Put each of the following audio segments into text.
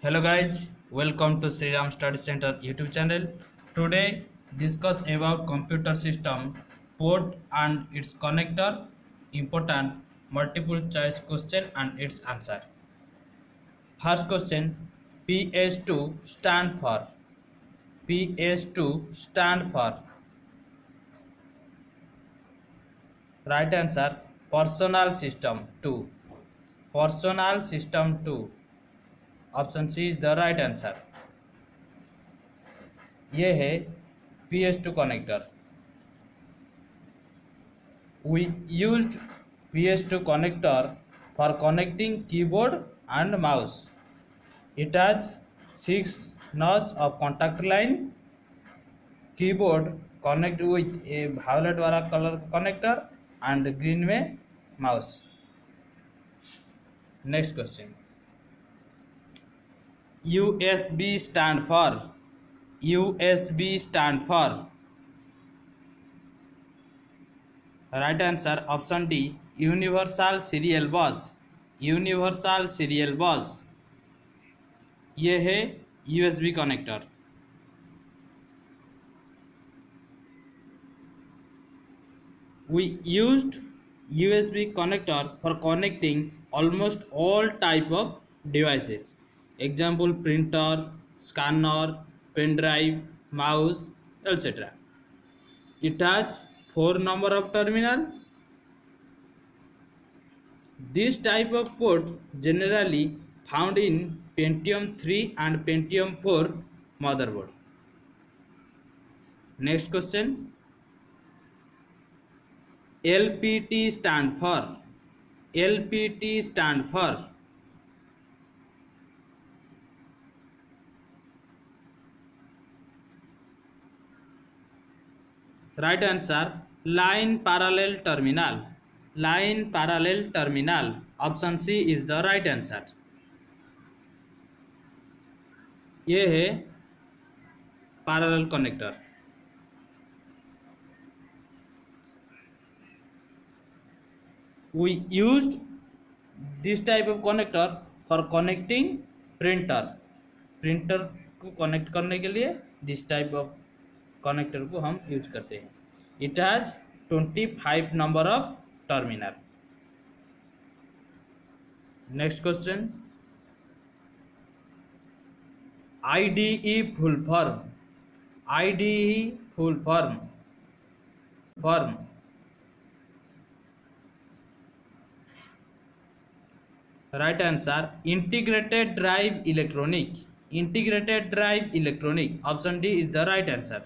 Hello guys, welcome to Sri Ram Study Center YouTube channel. Today discuss about computer system, port and its connector, important multiple choice question and its answer. First question, PS2 stand for. PS2 stand for. Right answer, personal system 2. Personal system 2. Option C is the right answer. ये है PS2 connector. We used PS2 connector for connecting keyboard and mouse. It has 6 notches of contact line. Keyboard connect with a violet वाला color connector and green में mouse. Next question. USB stand for. USB stand for. Right answer option D, universal serial bus. Universal serial bus. ये है USB connector. We used USB connector for connecting almost all type of devices. Example printer, scanner, pen drive, mouse, etc. It has 4 number of terminal. This type of port generally found in Pentium 3 and Pentium 4 motherboard. Next question. LPT stand for. LPT stand for. Right answer, line parallel terminal. Line parallel terminal. Option C is the right answer. ये है parallel connector. We used this type of connector for connecting printer. Printer को connect करने के लिए this type of connector को हम use करते हैं. It has 25 number of terminal. Next question. IDE full form. IDE full form. Right answer, integrated drive electronic. Integrated drive electronic. Option D is the right answer.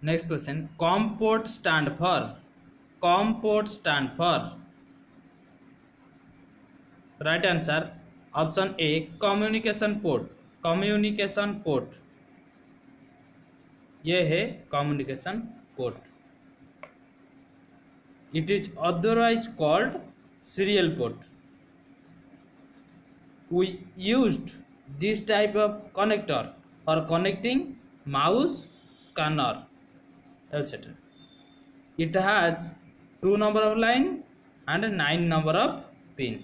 Next question. COM port stand for. COM port stand for. Right answer, option A, communication port. Communication port. ये है communication port. It is otherwise called serial port. We used this type of connector for connecting mouse, scanner, etc. It has 2 number of line and 9 number of pin.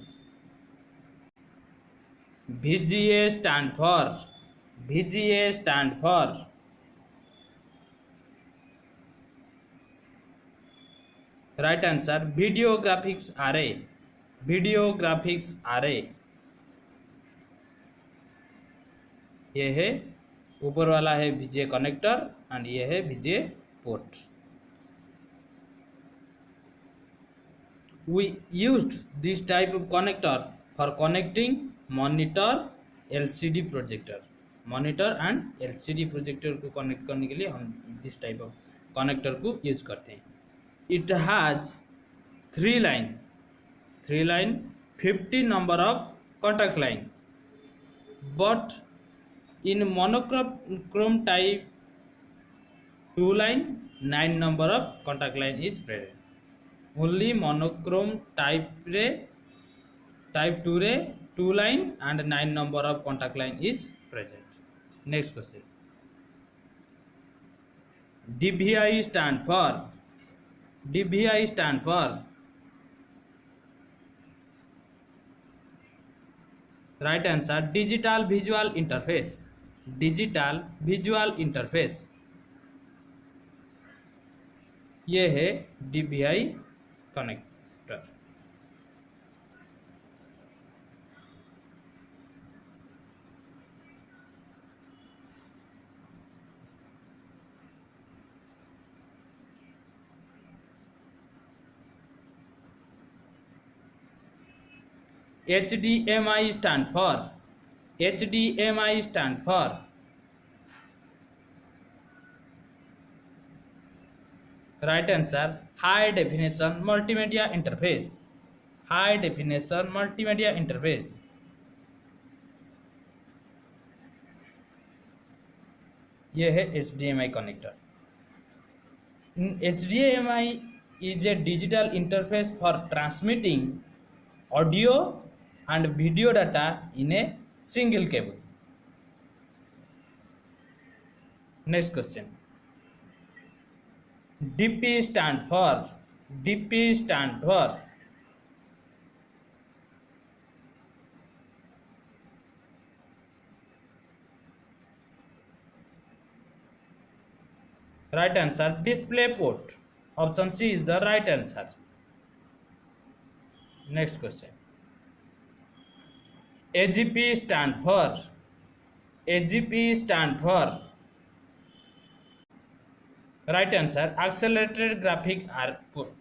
VGA stand for. VGA stand for. Right answer, video graphics array. Video graphics array. ये है ऊपर वाला है VGA connector and ये है VGA port. We used this type of connector for connecting monitor, LCD projector. Monitor and LCD projector को connect करने के लिए हम this type of connector को यूज करते हैं. It has 3 line, 50 number of contact line, but in monochrome type 2 line, 9 number of contact line is present. Only monochrome type 2 रे 2 line and 9 number of contact line is present. Next question. DVI stand for. DVI stand for. Right answer digital visual interface. Digital visual interface ये है DVI connector. HDMI stand for HDMI stand for right answer high definition multimedia interface। high definition multimedia interface ये है HDMI connector। HDMI is a digital interface for transmitting audio and video data in a single cable। Next question, DP stand for DP stand for right answer display port। Option C is the right answer। Next question, AGP stand for AGP stand for right answer accelerated graphic output।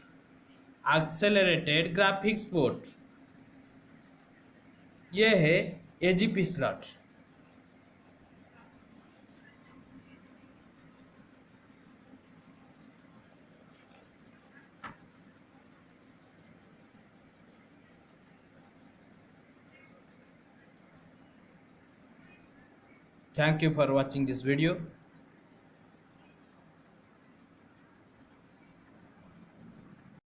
accelerated graphics port ये है AGP slot। Thank you for watching this video।